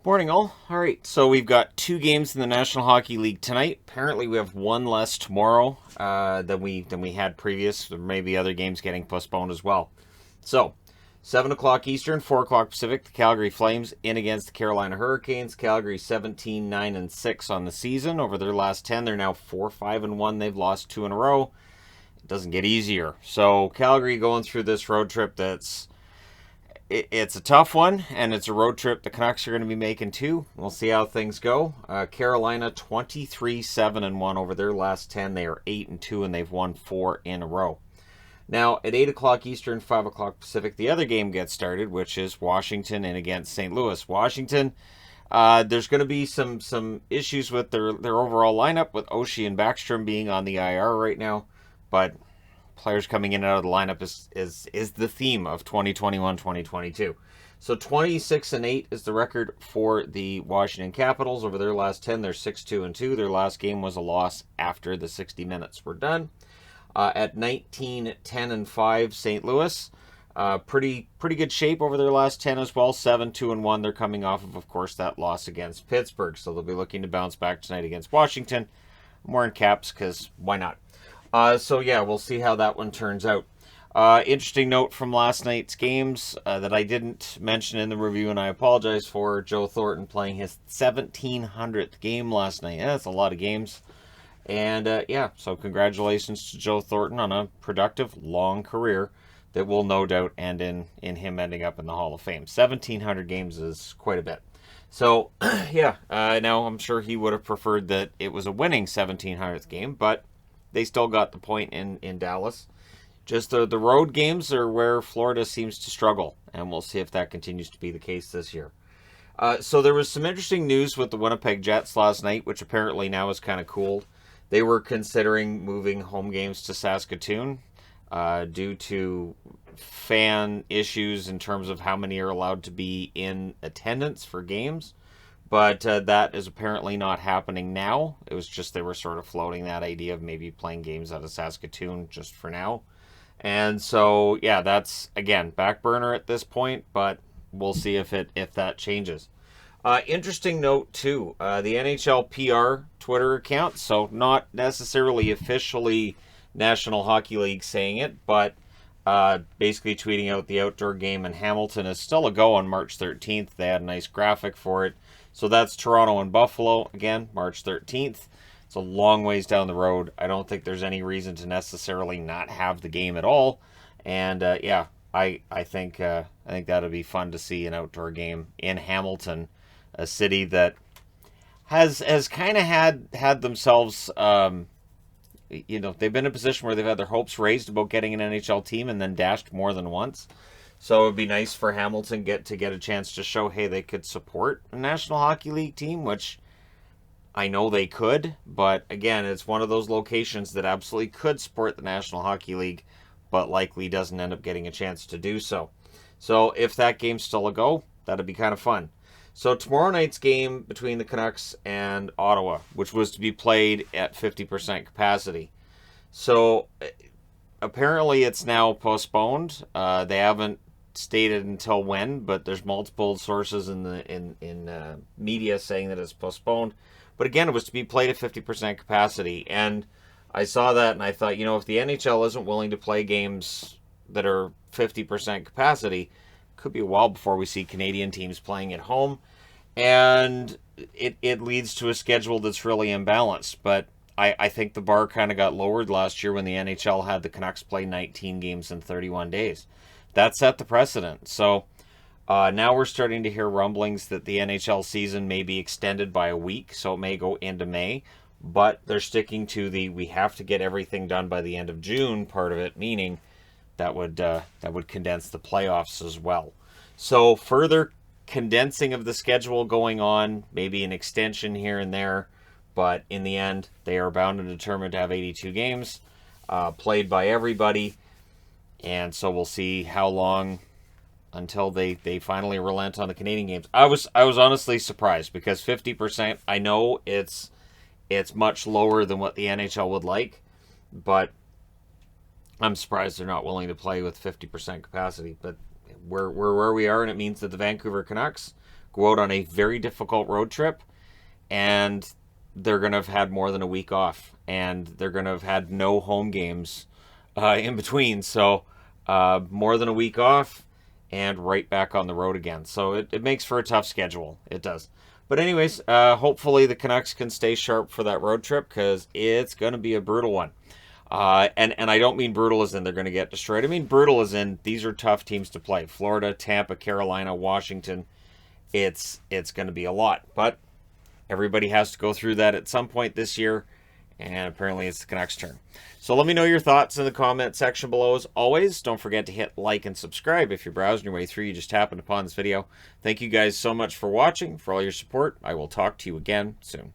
Morning, all. All right, so we've got two games in the National Hockey League tonight. Apparently, we have one less tomorrow than we had previous. There may be other games getting postponed as well. So, 7 o'clock Eastern, 4 o'clock Pacific. The Calgary Flames in against the Carolina Hurricanes. Calgary 17-9-6 on the season. Over their last 10, they're now 4-5-1. They've lost two in a row. It doesn't get easier. So Calgary going through this road trip that's it's a tough one, and it's a road trip the Canucks are going to be making too. We'll see how things go. Carolina 23-7-1 over their last 10. They are 8-2, and they've won 4 in a row. Now at 8 o'clock Eastern, 5 o'clock Pacific, the other game gets started, which is Washington in against St. Louis. Washington, there's going to be some issues with their overall lineup, with Oshie and Backstrom being on the IR right now, but players coming in and out of the lineup is the theme of 2021-2022. So 26-8 is the record for the Washington Capitals. Over their last 10, they're 6-2-2. Their last game was a loss after the 60 minutes were done. At 19-10-5, St. Louis, pretty good shape over their last 10 as well. 7-2-1. They're coming off of course, that loss against Pittsburgh, so they'll be looking to bounce back tonight against Washington. I'm wearing caps because why not? So yeah, we'll see how that one turns out. Interesting note from last night's games that I didn't mention in the review, and I apologize for: Joe Thornton playing his 1700th game last night. Yeah, that's a lot of games. And yeah, so congratulations to Joe Thornton on a productive, long career that will no doubt end in him ending up in the Hall of Fame. 1700 games is quite a bit. So yeah, now I'm sure he would have preferred that it was a winning 1700th game, but they still got the point in Dallas. Just the road games are where Florida seems to struggle, and we'll see if that continues to be the case this year. So there was some interesting news with the Winnipeg Jets last night, which apparently now is kind of cooled. They were considering moving home games to Saskatoon due to fan issues in terms of how many are allowed to be in attendance for games. But that is apparently not happening now. It was just they were sort of floating that idea of maybe playing games out of Saskatoon just for now. And so, yeah, that's, again, back burner at this point, but we'll see if that changes. Interesting note, too, the NHL PR Twitter account, so not necessarily officially National Hockey League saying it, but basically tweeting out the outdoor game in Hamilton is still a go on March 13th. They had a nice graphic for it. So that's Toronto and Buffalo, again, March 13th. It's a long ways down the road. I don't think there's any reason to necessarily not have the game at all. And yeah, I think that'll be fun to see an outdoor game in Hamilton, a city that has kind of had themselves, they've been in a position where they've had their hopes raised about getting an NHL team and then dashed more than once. So it would be nice for Hamilton to get a chance to show, hey, they could support a National Hockey League team, which I know they could. But again, it's one of those locations that absolutely could support the National Hockey League, but likely doesn't end up getting a chance to do so. So if that game's still a go, that'd be kind of fun. So tomorrow night's game between the Canucks and Ottawa, which was to be played at 50% capacity. So apparently it's now postponed. They haven't stated until when, but there's multiple sources in the media saying that it's postponed. But again, it was to be played at 50% capacity, and I saw that and I thought, if the NHL isn't willing to play games that are 50% capacity, it could be a while before we see Canadian teams playing at home, and it leads to a schedule that's really imbalanced. But I think the bar kind of got lowered last year when the NHL had the Canucks play 19 games in 31 days. That set the precedent. So now we're starting to hear rumblings that the NHL season may be extended by a week, so it may go into May. But they're sticking to we have to get everything done by the end of June part of it, meaning that would condense the playoffs as well. So further condensing of the schedule going on, maybe an extension here and there, but in the end, they are bound and determined to have 82 games played by everybody. And so we'll see how long until they finally relent on the Canadian games. I was honestly surprised because 50%, I know it's much lower than what the NHL would like, but I'm surprised they're not willing to play with 50% capacity. But we're where we are, and it means that the Vancouver Canucks go out on a very difficult road trip, and they're going to have had more than a week off, and they're going to have had no home games in between. So more than a week off and right back on the road again. So it makes for a tough schedule. It does. But anyways, hopefully the Canucks can stay sharp for that road trip, because it's going to be a brutal one. And I don't mean brutal as in they're going to get destroyed. I mean brutal as in these are tough teams to play. Florida, Tampa, Carolina, Washington. It's going to be a lot. But everybody has to go through that at some point this year, and apparently it's the Canucks' turn. So let me know your thoughts in the comment section below. As always, don't forget to hit like and subscribe if you're browsing your way through. You just happened upon this video. Thank you guys so much for watching, for all your support. I will talk to you again soon.